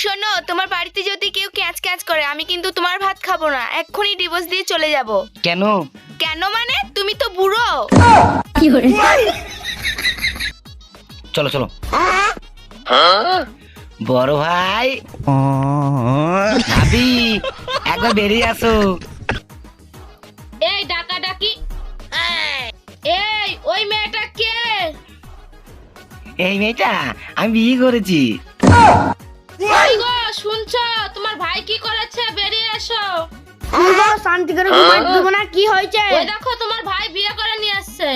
শোনো, তোমার বাড়িতে যদি কেউ ক্যাচ ক্যাচ করে আমি কিন্তু তোমার ভাত খাবো না, এক্ষুনি ডিভোর্স দিয়ে চলে যাব। কেন? কেন মানে? তুমি তো বুড়ো। চলো চলো। বড় ভাই, ভাবি, একবার বেরিয়ে আসো। এই ডাকাডাকি, এই ওই মেয়েটা কে? এই মেয়েটা আমি বিয়ে করেছি। ওই গো, শুনছো? তোমার ভাই কি করেছে? বেরিয়ে এসো। শান্তি করে ঘুমাইতে দেবো না? কি হয়েছে? ওই দেখো, তোমার ভাই বিয়ে করে নিয়ে আসছে।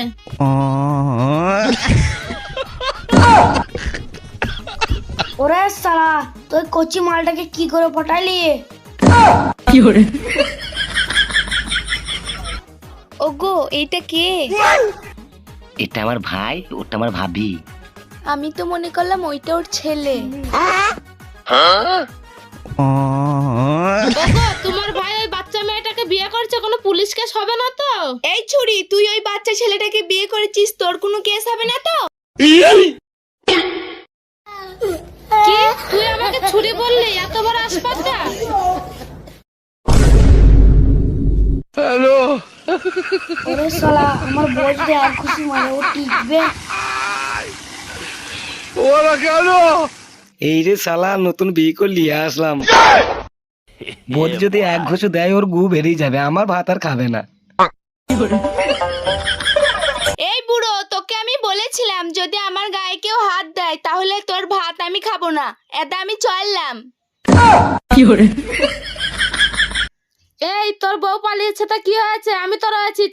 ওরে সালা, তুই কচি মালটাকে কি করে পটাইলি? ওগো, এইটা কে? এটা আমার ভাই, ওটা আমার ভাবি। আমি তো মনে করলাম ওইটা ওর ছেলে। ওগো, তোমার ভাই ওই বাচ্চা মেয়েটাকে বিয়ে করেছে, কোনো পুলিশ কেস হবে না তো? এই ছুরি, তুই ওই বাচ্চা ছেলেটাকে বিয়ে করেছিস, তোর কোনো কেস হবে না তো? কি? তুই আমাকে ছুরি বললি? এত বড় আসপাতটা? ওরে সালা, আমার বউ যদি আর খুশি মানে ও টিকবে? এই রে শালা, নতুন বিয়ে করে নিয়ে আসলাম। বোধ যদি এক ঘুষু দেয় ওর গু বেরিয়ে যাবে, আমার ভাত আর খাবে না। এই বুড়ো, তোকে আমি বলেছিলাম যদি আমার গায়ে কেউ হাত দেয় তাহলে তোর ভাত আমি খাবো না। এটা আমি চললাম। এই তোর বউ পালিয়েছে, তা কি হয়েছে? আমি তো রয়েছি।